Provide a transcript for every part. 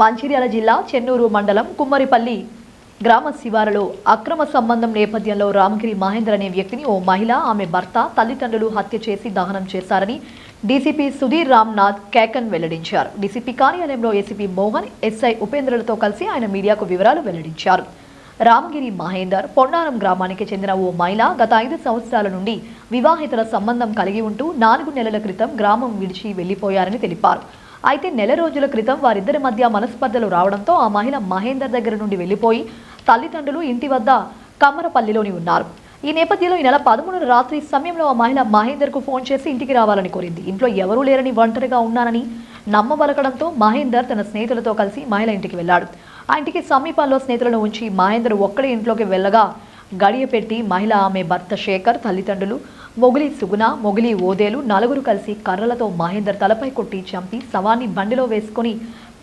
మంచిర్యాల జిల్లా చెన్నూరు మండలం కుమ్మరిపల్లి గ్రామ శివారులో అక్రమ సంబంధం నేపథ్యంలో రామగిరి మహేందర్ అనే వ్యక్తిని ఓ మహిళ ఆమె భర్త తల్లిదండ్రులు హత్య చేసి దహనం చేశారని డీసీపీ సుధీర్ రామ్నాథ్ కేకన్ వెల్లడించారు. డీసీపీ కార్యాలయంలో ఏసీపీ మోహన్, ఎస్ఐ ఉపేంద్రలతో కలిసి ఆయన మీడియాకు వివరాలు వెల్లడించారు. రామగిరి మహేందర్ పొన్నారం గ్రామానికి చెందిన ఓ మహిళ గత 5 సంవత్సరాల నుండి వివాహితుల సంబంధం కలిగి ఉంటూ 4 నెలల క్రితం గ్రామం విడిచి వెళ్లిపోయారని తెలిపారు. అయితే నెల రోజుల క్రితం వారిద్దరి మధ్య మనస్పర్ధలు రావడంతో ఆ మహిళ మహేందర్ దగ్గర నుండి వెళ్లిపోయి తల్లిదండ్రులు ఇంటి వద్ద కమ్మరపల్లిలోని ఉన్నారు. ఈ నేపథ్యంలో ఈ నెల 13 రాత్రి సమయంలో ఆ మహిళ మహేందర్కు ఫోన్ చేసి ఇంటికి రావాలని కోరింది. ఇంట్లో ఎవరూ లేరని, ఒంటరిగా ఉన్నానని నమ్మబలకడంతో మహేందర్ తన స్నేహితులతో కలిసి మహిళ ఇంటికి వెళ్లాడు. ఆ ఇంటికి సమీపంలో స్నేహితులను ఉంచి మహేందర్ ఒక్కడే ఇంట్లోకి వెళ్ళగా గడియపెట్టి మహిళ, ఆమె భర్త శేఖర్, తల్లిదండ్రులు మొగిలి సుగుణ, మొగిలి ఓదేలు 4 కలిసి కర్రలతో మహేందర్ తలపై కొట్టి చంపి శవాన్ని బండిలో వేసుకుని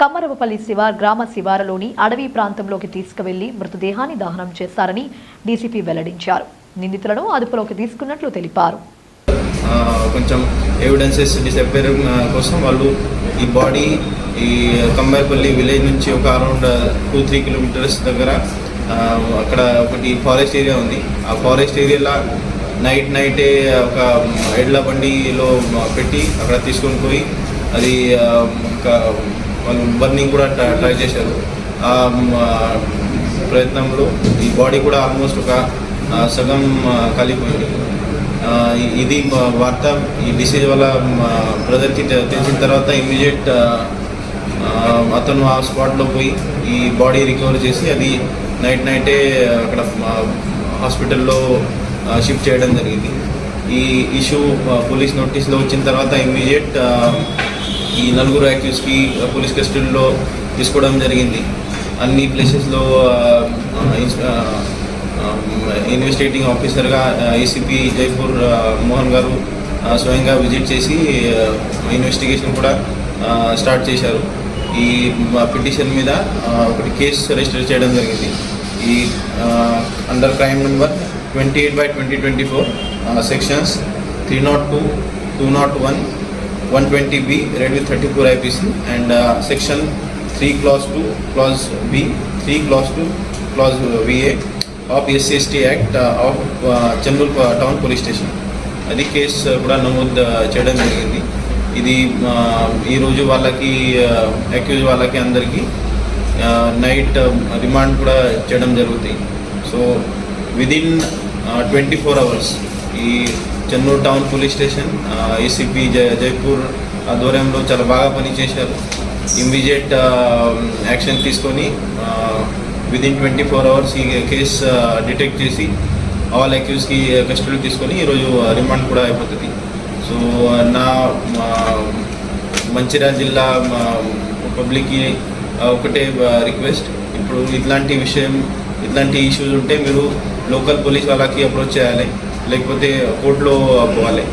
కమ్మరపల్లి గ్రామ శివారులోని అడవి ప్రాంతంలోకి తీసుకువెళ్లి మృతదేహాన్ని దహనం చేశారని డీసీపీ వెల్లడించారు. నిందితులను అదుపులోకి తీసుకున్నట్లు తెలిపారు. కొంచెం ఎవిడెన్సెస్ డిసప్పేర్ కోసం వాళ్ళు ఈ బాడీ ఈ కమ్మరపల్లి విలేజ్ నుంచి ఒక అరౌండ్ 2-3 కిలోమీటర్స్ దగ్గర అక్కడ ఒకటి ఫారెస్ట్ ఏరియా ఉంది. ఆ ఫారెస్ట్ ఏరియాలో నైటే ఒక ఎడ్ల బండిలో పెట్టి అక్కడ తీసుకొని పోయి అది వాళ్ళు బర్నింగ్ కూడా ట్రై చేశారు. ఆ ప్రయత్నంలో ఈ బాడీ కూడా ఆల్మోస్ట్ ఒక సగం కాలిపోయింది. ఇది వార్త ఈ డిసీజ్ వల్ల బ్రదర్కి తెలిసిన తర్వాత ఇమ్మీడియట్ అతను ఆ స్పాట్లో పోయి ఈ బాడీ రికవర్ చేసి అది నైటే అక్కడ హాస్పిటల్లో షిఫ్ట్ చేయడం జరిగింది. ఈ ఇష్యూ పోలీస్ నోటీస్లో వచ్చిన తర్వాత ఇమ్మీడియట్ ఈ 4 యాక్యూస్కి పోలీస్ కస్టడీలో తీసుకోవడం జరిగింది. అన్ని ప్లేసెస్లో ఇన్వెస్టిగేటింగ్ ఆఫీసర్గా ఏసీపీ జైపూర్ మోహన్ గారు స్వయంగా విజిట్ చేసి ఇన్వెస్టిగేషన్ కూడా స్టార్ట్ చేశారు. ఈ పిటిషన్ మీద ఒకటి కేసు రిజిస్టర్ చేయడం జరిగింది. ఈ under crime number 28/2024 sections 302, 201, 120B read with 34 IPC and section 3 clause 2 clause B, 3 clause 2 clause VA of SC/ST Act of Chennur town police station అది కేసు కూడా నమోదు చేయడం జరిగింది. ఇది ఈరోజు వాళ్ళకి అక్యూజ్ వాళ్ళకి అందరికీ నైట్ రిమాండ్ కూడా చేయడం జరుగుతుంది. సో విదిన్ 24 hours ఈ Chennur town police station ACP Jaipur ఆధ్వర్యంలో చాలా బాగా పనిచేశారు. ఇమ్మీడియట్ యాక్షన్ తీసుకొని విదిన్ 24 hours ఈ కేసు డిటెక్ట్ చేసి ఆల్ అక్యూజ్కి కస్టడీ తీసుకొని ఈరోజు రిమాండ్ కూడా అయిపోతుంది. సో నా మంచిర్యాల జిల్లా పబ్లిక్కి ఒకటే రిక్వెస్ట్, ఇప్పుడు ఇట్లాంటి ఇష్యూస్ ఉంటే మీరు లోకల్ పోలీస్ వాళ్ళకి అప్రోచ్ చేయాలి, లేకపోతే కోర్టులో పోవాలి.